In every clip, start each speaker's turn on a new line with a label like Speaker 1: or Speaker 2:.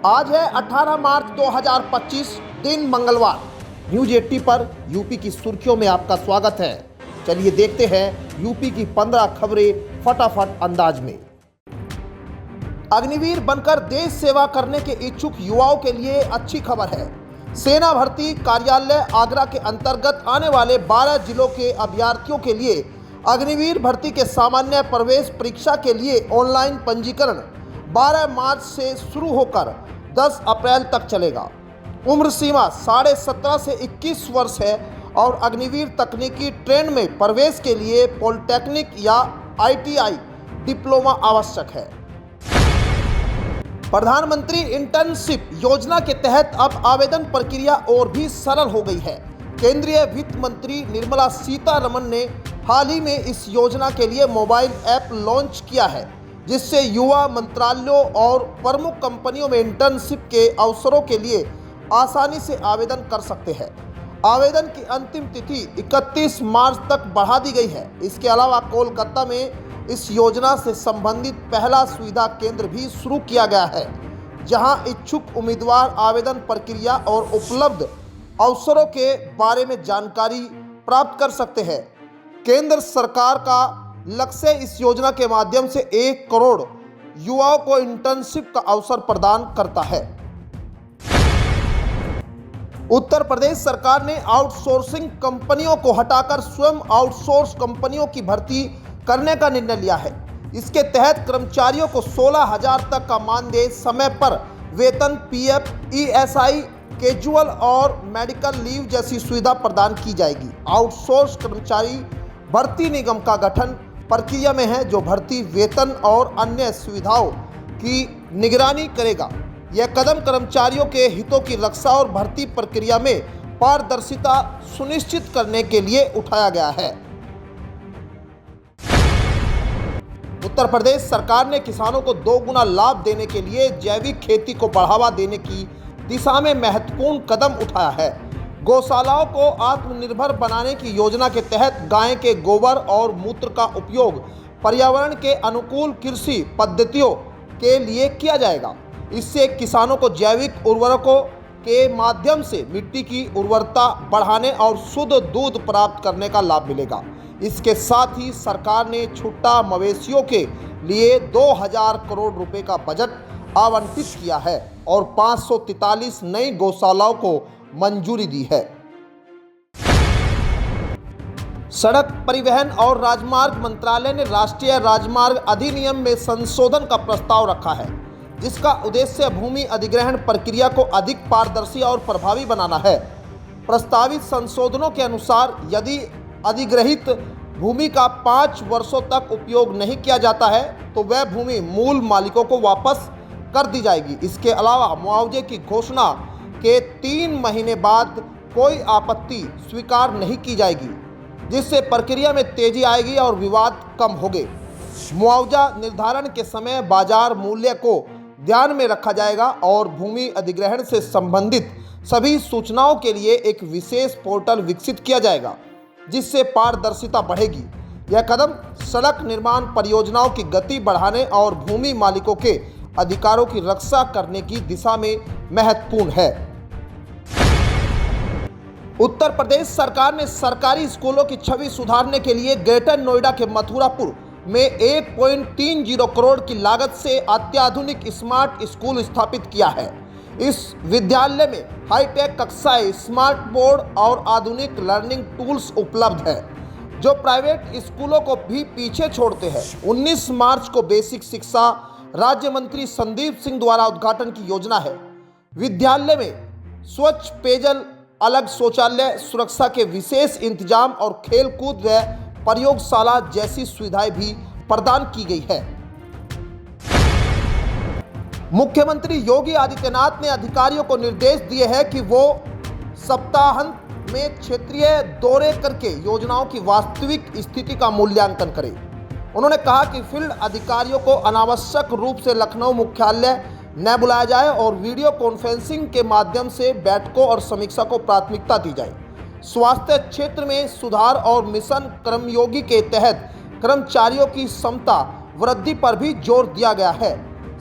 Speaker 1: आज है 18 मार्च 2025, दिन मंगलवार। न्यूज 80 पर यूपी की सुर्खियों में आपका स्वागत है। चलिए देखते हैं यूपी की 15 खबरें फटाफट अंदाज में। अग्निवीर बनकर देश सेवा करने के इच्छुक युवाओं के लिए अच्छी खबर है। सेना भर्ती कार्यालय आगरा के अंतर्गत आने वाले 12 जिलों के अभ्यर्थियों के लिए अग्निवीर भर्ती के सामान्य प्रवेश परीक्षा के लिए ऑनलाइन पंजीकरण 12 मार्च से शुरू होकर 10 अप्रैल तक चलेगा। उम्र सीमा 17.5 से 21 वर्ष है और अग्निवीर तकनीकी ट्रेन में प्रवेश के लिए पॉलिटेक्निक या ITI डिप्लोमा आवश्यक है। प्रधानमंत्री इंटर्नशिप योजना के तहत अब आवेदन प्रक्रिया और भी सरल हो गई है। केंद्रीय वित्त मंत्री निर्मला सीतारमण ने हाल ही में इस योजना के लिए मोबाइल ऐप लॉन्च किया है, जिससे युवा मंत्रालयों और प्रमुख कंपनियों में इंटर्नशिप के अवसरों के लिए आसानी से आवेदन कर सकते हैं। आवेदन की अंतिम तिथि 31 मार्च तक बढ़ा दी गई है। इसके अलावा कोलकाता में इस योजना से संबंधित पहला सुविधा केंद्र भी शुरू किया गया है, जहां इच्छुक उम्मीदवार आवेदन प्रक्रिया और उपलब्ध अवसरों के बारे में जानकारी प्राप्त कर सकते हैं। केंद्र सरकार का लक्ष्य इस योजना के माध्यम से 1 करोड़ युवाओं को इंटर्नशिप का अवसर प्रदान करता है। उत्तर प्रदेश सरकार ने आउटसोर्सिंग कंपनियों को हटाकर स्वयं आउटसोर्स कंपनियों की भर्ती करने का निर्णय लिया है। इसके तहत कर्मचारियों को 16,000 तक का मानदेय, समय पर वेतन, PF, ESI, कैजुअल और मेडिकल लीव जैसी सुविधा प्रदान की जाएगी। आउटसोर्स कर्मचारी भर्ती निगम का गठन प्रक्रिया में है, जो भर्ती, वेतन और अन्य सुविधाओं की निगरानी करेगा। यह कदम कर्मचारियों के हितों की रक्षा और भर्ती प्रक्रिया में पारदर्शिता सुनिश्चित करने के लिए उठाया गया है। उत्तर प्रदेश सरकार ने किसानों को 2 गुना लाभ देने के लिए जैविक खेती को बढ़ावा देने की दिशा में महत्वपूर्ण कदम उठाया है। गौशालाओं को आत्मनिर्भर बनाने की योजना के तहत गाय के गोबर और मूत्र का उपयोग पर्यावरण के अनुकूल कृषि पद्धतियों के लिए किया जाएगा। इससे किसानों को जैविक उर्वरकों के माध्यम से मिट्टी की उर्वरता बढ़ाने और शुद्ध दूध प्राप्त करने का लाभ मिलेगा। इसके साथ ही सरकार ने छुट्टा मवेशियों के लिए 2000 करोड़ रुपए का बजट आवंटित किया है और 543 नई गौशालाओं को मंजूरी दी है। सड़क परिवहन और राजमार्ग मंत्रालय ने राष्ट्रीय राजमार्ग अधिनियम में संशोधन का प्रस्ताव रखा है, जिसका उद्देश्य भूमि अधिग्रहण प्रक्रिया को अधिक पारदर्शी और प्रभावी बनाना है। प्रस्तावित संशोधनों के अनुसार यदि अधिग्रहित भूमि का 5 वर्षों तक उपयोग नहीं किया जाता है, तो वह भूमि मूल मालिकों को वापस कर दी जाएगी। इसके अलावा मुआवजे की घोषणा के 3 महीने बाद कोई आपत्ति स्वीकार नहीं की जाएगी, जिससे प्रक्रिया में तेजी आएगी और विवाद कम होंगे। मुआवजा निर्धारण के समय बाजार मूल्य को ध्यान में रखा जाएगा और भूमि अधिग्रहण से संबंधित सभी सूचनाओं के लिए एक विशेष पोर्टल विकसित किया जाएगा, जिससे पारदर्शिता बढ़ेगी। यह कदम सड़क निर्माण परियोजनाओं की गति बढ़ाने और भूमि मालिकों के अधिकारों की रक्षा करने की दिशा में महत्वपूर्ण है। उत्तर प्रदेश सरकार ने सरकारी स्कूलों की छवि सुधारने के लिए ग्रेटर नोएडा के मथुरापुर में 1.30 करोड़ की लागत से अत्याधुनिक स्मार्ट स्कूल स्थापित किया है। इस विद्यालय में हाईटेक कक्षाएं, स्मार्ट बोर्ड और आधुनिक लर्निंग टूल्स उपलब्ध है, जो प्राइवेट स्कूलों को भी पीछे छोड़ते हैं। 19 मार्च को बेसिक शिक्षा राज्य मंत्री संदीप सिंह द्वारा उद्घाटन की योजना है। विद्यालय में स्वच्छ पेयजल, अलग शौचालय, सुरक्षा के विशेष इंतजाम और खेलकूद व प्रयोगशाला जैसी सुविधाएं भी प्रदान की गई है। मुख्यमंत्री योगी आदित्यनाथ ने अधिकारियों को निर्देश दिए हैं कि वो सप्ताहांत में क्षेत्रीय दौरे करके योजनाओं की वास्तविक स्थिति का मूल्यांकन करें। उन्होंने कहा कि फील्ड अधिकारियों को अनावश्यक रूप से लखनऊ मुख्यालय न बुलाया जाए और वीडियो कॉन्फ्रेंसिंग के माध्यम से बैठकों और समीक्षा को प्राथमिकता दी जाए। स्वास्थ्य क्षेत्र में सुधार और मिशन कर्मयोगी के तहत कर्मचारियों की क्षमता वृद्धि पर भी जोर दिया गया है।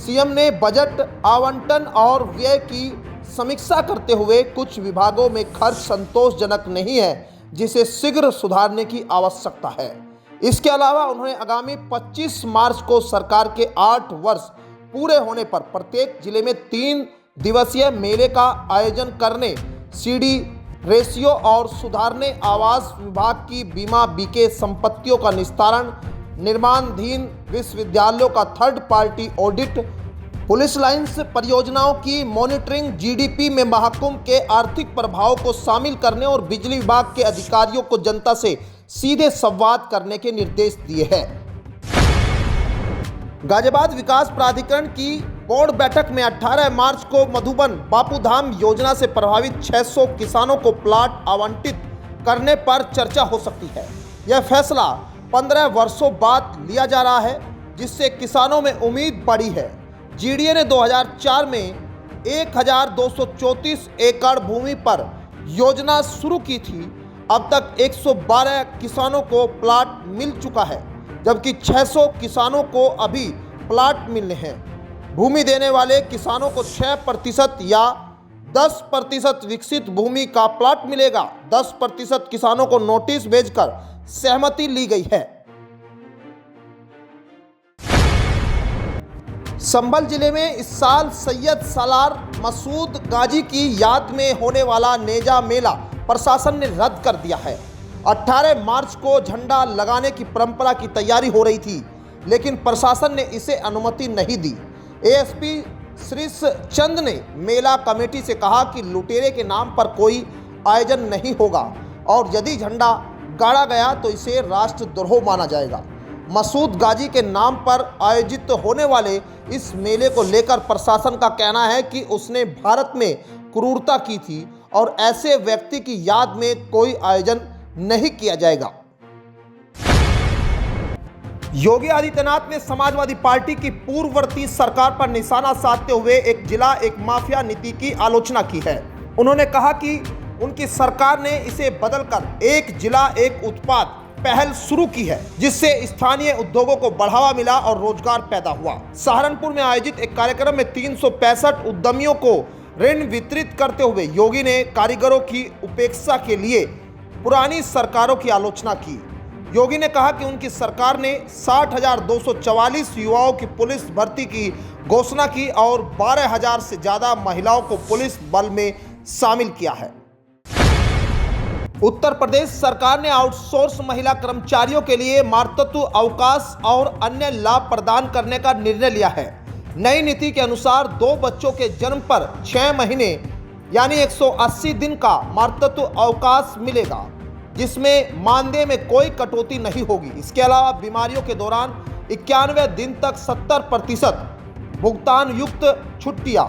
Speaker 1: सीएम ने बजट आवंटन और व्यय की समीक्षा करते हुए कुछ विभागों में खर्च संतोषजनक नहीं है, जिसे शीघ्र सुधारने की आवश्यकता है। इसके अलावा उन्होंने आगामी 25 मार्च को सरकार के 8 वर्ष पूरे होने पर प्रत्येक जिले में 3 दिवसीय मेले का आयोजन करने, सीडी रेशियो और सुधारने, आवास विभाग की बीमा बीके संपत्तियों का निस्तारण, निर्माणाधीन विश्वविद्यालयों का third party audit, police lines परियोजनाओं की मॉनिटरिंग, जीडीपी में महाकुंभ के आर्थिक प्रभावों को शामिल करने और बिजली विभाग के अधिकारियों को जनता से सीधे संवाद करने के निर्देश दिए हैं। गाजियाबाद विकास प्राधिकरण की बोर्ड बैठक में 18 मार्च को मधुबन बापूधाम योजना से प्रभावित 600 किसानों को प्लाट आवंटित करने पर चर्चा हो सकती है। यह फैसला 15 वर्षों बाद लिया जा रहा है, जिससे किसानों में उम्मीद बढ़ी है। जीडीए ने 2004 में 1234 एकड़ भूमि पर योजना शुरू की थी। अब तक 112 किसानों को प्लाट मिल चुका है, जबकि 600 किसानों को अभी प्लाट मिलने हैं। भूमि देने वाले किसानों को 6% या 10% विकसित भूमि का प्लाट मिलेगा। 10% किसानों को नोटिस भेजकर सहमति ली गई है। संभल जिले में इस साल सैयद सालार मसूद गाजी की याद में होने वाला नेजा मेला प्रशासन ने रद्द कर दिया है। 18 मार्च को झंडा लगाने की परंपरा की तैयारी हो रही थी, लेकिन प्रशासन ने इसे अनुमति नहीं दी। एएसपी श्रीश चंद ने मेला कमेटी से कहा कि लुटेरे के नाम पर कोई आयोजन नहीं होगा और यदि झंडा गाड़ा गया तो इसे राष्ट्रद्रोह माना जाएगा। मसूद गाजी के नाम पर आयोजित होने वाले इस मेले को लेकर प्रशासन का कहना है कि उसने भारत में क्रूरता की थी और ऐसे व्यक्ति की याद में कोई आयोजन नहीं किया जाएगा। योगी आदित्यनाथ ने समाजवादी पार्टी की पूर्ववर्ती सरकार पर निशाना साधते हुए एक जिला एक माफिया नीति की आलोचना की है। उन्होंने कहा कि उनकी सरकार ने इसे बदलकर एक जिला एक उत्पाद पहल शुरू की है, जिससे स्थानीय उद्योगों को बढ़ावा मिला और रोजगार पैदा हुआ। सहारनपुर में आयोजित एक कार्यक्रम में 365 उद्यमियों को ऋण वितरित करते हुए योगी ने कारीगरों की उपेक्षा के लिए पुरानी सरकारों की आलोचना की। योगी ने कहा कि उनकी सरकार ने 60,244 युवाओं की पुलिस भर्ती की घोषणा की और 12,000 से ज्यादा महिलाओं को पुलिस बल में शामिल किया है। उत्तर प्रदेश सरकार ने आउटसोर्स महिला कर्मचारियों के लिए मातृत्व अवकाश और अन्य लाभ प्रदान करने का निर्णय लिया है। नई नीति के अनुसार 2 बच्चों के जन्म पर 6 महीने यानी 180 दिन का मातृत्व अवकाश मिलेगा, जिसमें मानदेय में कोई कटौती नहीं होगी। इसके अलावा बीमारियों के दौरान 91 दिन तक 70% भुगतान युक्त छुट्टियां,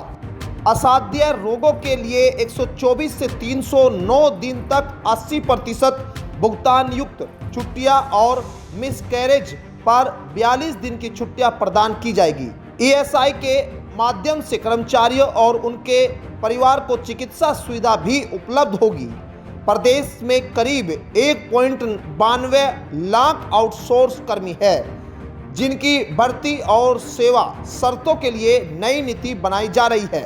Speaker 1: असाध्य रोगों के लिए 124 से 309 दिन तक 80% भुगतान युक्त छुट्टियां और मिसकैरेज पर 42 दिन की छुट्टियां प्रदान की जाएगी। ईएसआई के माध्यम से कर्मचारियों और उनके परिवार को चिकित्सा सुविधा भी उपलब्ध होगी। प्रदेश में करीब 1.92 लाख आउटसोर्स कर्मी है, जिनकी भर्ती और सेवा शर्तों के लिए नई नीति बनाई जा रही है।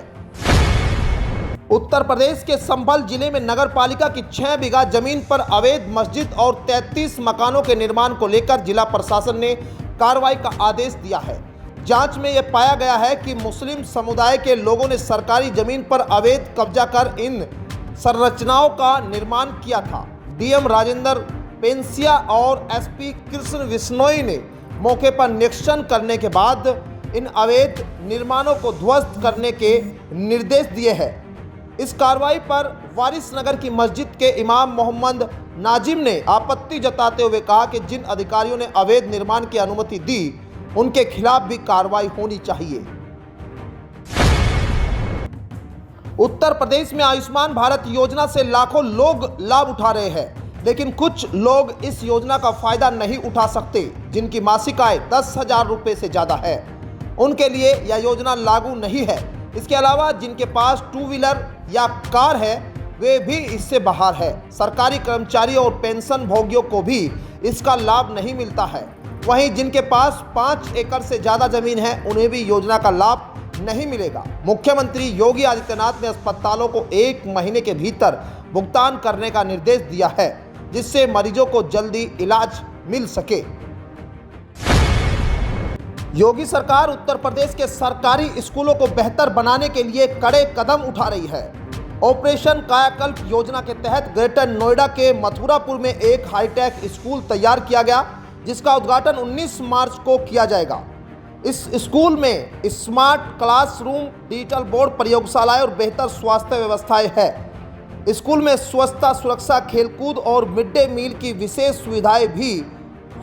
Speaker 1: उत्तर प्रदेश के संभल जिले में नगर पालिका की 6 बीघा जमीन पर अवैध मस्जिद और 33 मकानों के निर्माण को लेकर जिला प्रशासन ने कार्रवाई का आदेश दिया है। जांच में यह पाया गया है कि मुस्लिम समुदाय के लोगों ने सरकारी जमीन पर अवैध कब्जा कर इन संरचनाओं का निर्माण किया था। डीएम राजेंद्र पेंसिया और एसपी कृष्ण विश्नोई ने मौके पर निरीक्षण करने के बाद इन अवैध निर्माणों को ध्वस्त करने के निर्देश दिए हैं। इस कार्रवाई पर वारिस नगर की मस्जिद के इमाम मोहम्मद नाजिम ने आपत्ति जताते हुए कहा कि जिन अधिकारियों ने अवैध निर्माण की अनुमति दी, उनके खिलाफ भी कार्रवाई होनी चाहिए। उत्तर प्रदेश में आयुष्मान भारत योजना से लाखों लोग लाभ उठा रहे हैं, लेकिन कुछ लोग इस योजना का फायदा नहीं उठा सकते, जिनकी मासिक आय 10,000 रुपये से ज़्यादा है। उनके लिए यह योजना लागू नहीं है। इसके अलावा जिनके पास 2 व्हीलर या कार है, वे भी इससे बाहर है। सरकारी कर्मचारियों और पेंशन भोगियों को भी इसका लाभ नहीं मिलता है। वहीं जिनके पास 5 एकड़ से ज़्यादा जमीन है उन्हें भी योजना का लाभ नहीं मिलेगा। मुख्यमंत्री योगी आदित्यनाथ ने अस्पतालों को 1 महीने के भीतर भुगतान करने का निर्देश दिया है, जिससे मरीजों को जल्दी इलाज मिल सके। योगी सरकार उत्तर प्रदेश के सरकारी स्कूलों को बेहतर बनाने के लिए कड़े कदम उठा रही है। ऑपरेशन कायाकल्प योजना के तहत ग्रेटर नोएडा के मथुरापुर में एक हाईटेक स्कूल तैयार किया गया, जिसका उद्घाटन 19 मार्च को किया जाएगा। इस स्कूल में स्मार्ट क्लासरूम, डिजिटल बोर्ड, प्रयोगशालाएं और बेहतर स्वास्थ्य व्यवस्थाएं हैं। स्कूल में स्वच्छता, सुरक्षा, खेलकूद और मिड डे मील की विशेष सुविधाएं भी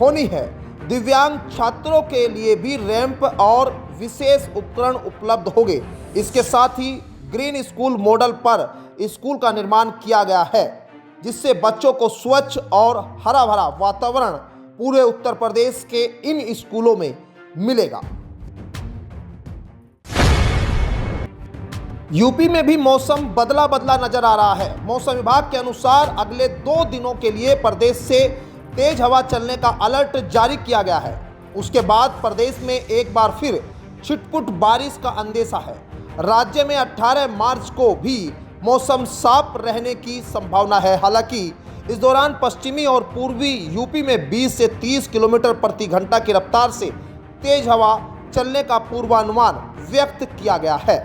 Speaker 1: होनी है। दिव्यांग छात्रों के लिए भी रैंप और विशेष उपकरण उपलब्ध होंगे। इसके साथ ही ग्रीन स्कूल मॉडल पर स्कूल का निर्माण किया गया है, जिससे बच्चों को स्वच्छ और हरा भरा वातावरण पूरे उत्तर प्रदेश के इन स्कूलों में मिलेगा। यूपी में भी मौसम बदला बदला नजर आ रहा है। मौसम विभाग के अनुसार अगले 2 दिनों के लिए प्रदेश से तेज हवा चलने का अलर्ट जारी किया गया है। उसके बाद प्रदेश में एक बार फिर छिटपुट बारिश का अंदेशा है। राज्य में 18 मार्च को भी मौसम साफ रहने की संभावना है। हालांकि इस दौरान पश्चिमी और पूर्वी यूपी में 20 से 30 किलोमीटर प्रति घंटा की रफ्तार से तेज हवा चलने का पूर्वानुमान व्यक्त किया गया है।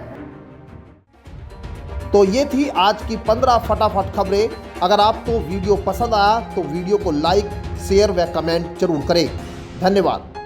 Speaker 1: तो ये थी आज की 15 फटाफट खबरें। अगर आपको वीडियो पसंद आया तो वीडियो को लाइक, शेयर व कमेंट जरूर करें। धन्यवाद।